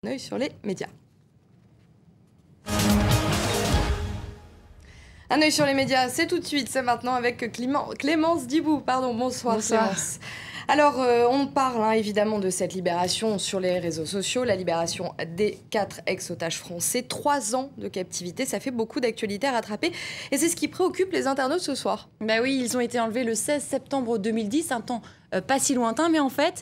Un œil sur les médias. Un œil sur les médias, c'est tout de suite, c'est maintenant avec Clémence Dibou. Bonsoir. Clémence. Alors, on parle évidemment de cette libération sur les réseaux sociaux, la libération des 4 ex-otages français. 3 ans de captivité, ça fait beaucoup d'actualités à rattraper. Et c'est ce qui préoccupe les internautes ce soir. Bah oui, ils ont été enlevés le 16 septembre 2010, un temps pas si lointain, mais en fait,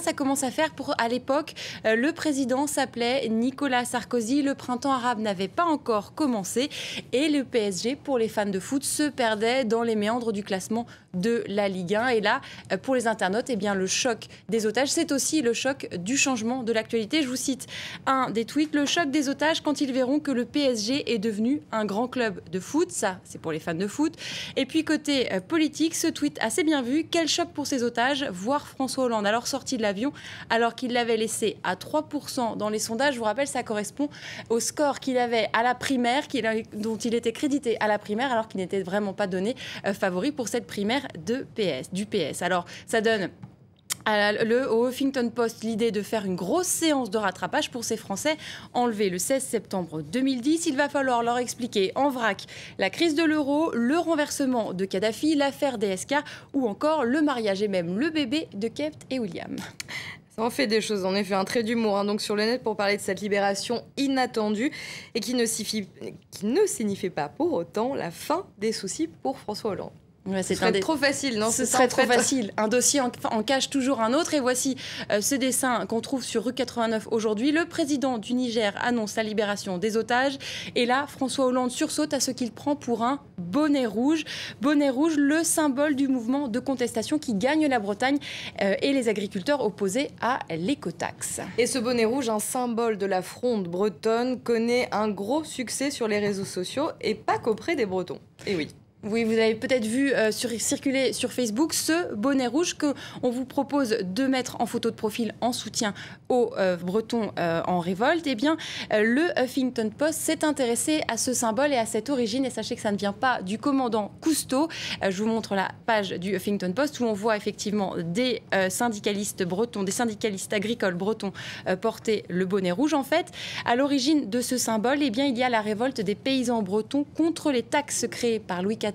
ça commence à faire à l'époque, le président s'appelait Nicolas Sarkozy, le printemps arabe n'avait pas encore commencé et le PSG, pour les fans de foot, se perdait dans les méandres du classement de la Ligue 1. Et là, pour les internautes, le choc des otages, c'est aussi le choc du changement de l'actualité. Je vous cite un des tweets: le choc des otages quand ils verront que le PSG est devenu un grand club de foot. Ça, c'est pour les fans de foot. Et puis, côté politique, ce tweet assez bien vu: quel choc pour ces otages, voir François Hollande alors sorti de l'avion, alors qu'il l'avait laissé à 3% dans les sondages. Je vous rappelle, ça correspond au score qu'il avait à la primaire, dont il était crédité à la primaire, alors qu'il n'était vraiment pas donné favori pour cette primaire du PS. Alors, ça donne au Huffington Post l'idée de faire une grosse séance de rattrapage pour ces Français enlevés le 16 septembre 2010. Il va falloir leur expliquer en vrac la crise de l'euro, le renversement de Kadhafi, l'affaire DSK ou encore le mariage et même le bébé de Kate et William. Ça en fait des choses, en effet, un trait d'humour donc sur le net pour parler de cette libération inattendue et qui ne signifie pas pour autant la fin des soucis pour François Hollande. Ouais, ce serait trop facile, non? Ce serait trop facile. Un dossier en cache toujours un autre. Et voici ce dessin qu'on trouve sur rue 89 aujourd'hui. Le président du Niger annonce la libération des otages. Et là, François Hollande sursaute à ce qu'il prend pour un bonnet rouge. Bonnet rouge, le symbole du mouvement de contestation qui gagne la Bretagne et les agriculteurs opposés à l'écotaxe. Et ce bonnet rouge, un symbole de la fronde bretonne, connaît un gros succès sur les réseaux sociaux et pas qu'auprès des Bretons. Et oui. Oui, vous avez peut-être vu circuler sur Facebook ce bonnet rouge qu'on vous propose de mettre en photo de profil en soutien aux Bretons en révolte. Eh bien, le Huffington Post s'est intéressé à ce symbole et à cette origine. Et sachez que ça ne vient pas du commandant Cousteau. Je vous montre la page du Huffington Post où on voit effectivement des syndicalistes bretons, des syndicalistes agricoles bretons porter le bonnet rouge. En fait, à l'origine de ce symbole, il y a la révolte des paysans bretons contre les taxes créées par Louis XIV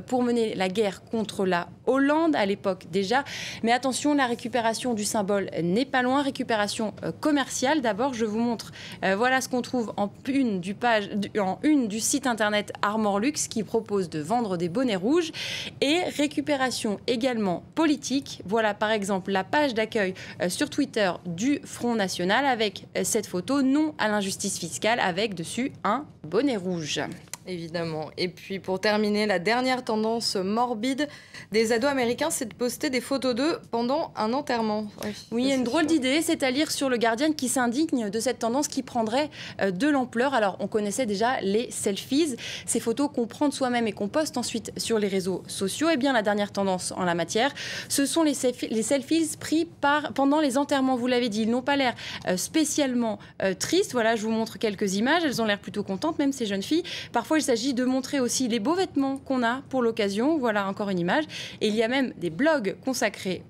pour mener la guerre contre la Hollande à l'époque déjà. Mais attention, la récupération du symbole n'est pas loin. Récupération commerciale. D'abord, je vous montre, voilà ce qu'on trouve en une du site internet Armorlux qui propose de vendre des bonnets rouges. Et récupération également politique. Voilà par exemple la page d'accueil sur Twitter du Front National avec cette photo: non à l'injustice fiscale, avec dessus un bonnet rouge. Évidemment. Et puis pour terminer, la dernière tendance morbide des ados américains, c'est de poster des photos d'eux pendant un enterrement. Oui, il y a une drôle d'idée, c'est à lire sur le Guardian, qui s'indigne de cette tendance qui prendrait de l'ampleur. Alors, on connaissait déjà les selfies, ces photos qu'on prend de soi-même et qu'on poste ensuite sur les réseaux sociaux. Eh bien, la dernière tendance en la matière, ce sont les selfies pris pendant les enterrements. Vous l'avez dit, ils n'ont pas l'air spécialement tristes. Voilà, je vous montre quelques images. Elles ont l'air plutôt contentes, même ces jeunes filles. Parfois, il s'agit de montrer aussi les beaux vêtements qu'on a pour l'occasion. Voilà encore une image. Et il y a même des blogs consacrés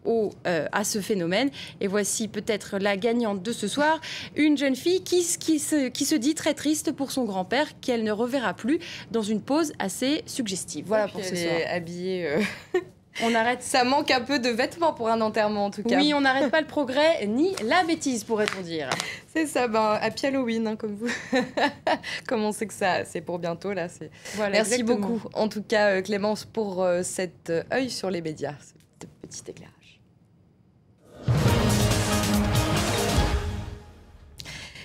à ce phénomène. Et voici peut-être la gagnante de ce soir, une jeune fille qui se dit très triste pour son grand-père qu'elle ne reverra plus, dans une pose assez suggestive. Voilà pour ce soir. Elle est habillée... On arrête. Ça manque un peu de vêtements pour un enterrement, en tout cas. Oui, on n'arrête pas le progrès, ni la bêtise, pourrait-on dire. C'est ça, happy Halloween, comme vous. Comme on sait que ça, c'est pour bientôt, là. Voilà, merci exactement. beaucoup, en tout cas, Clémence, pour cet œil sur les médias, ce petit éclairage.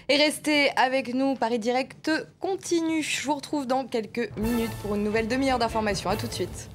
Et restez avec nous, Paris Direct continue. Je vous retrouve dans quelques minutes pour une nouvelle demi-heure d'information. À tout de suite.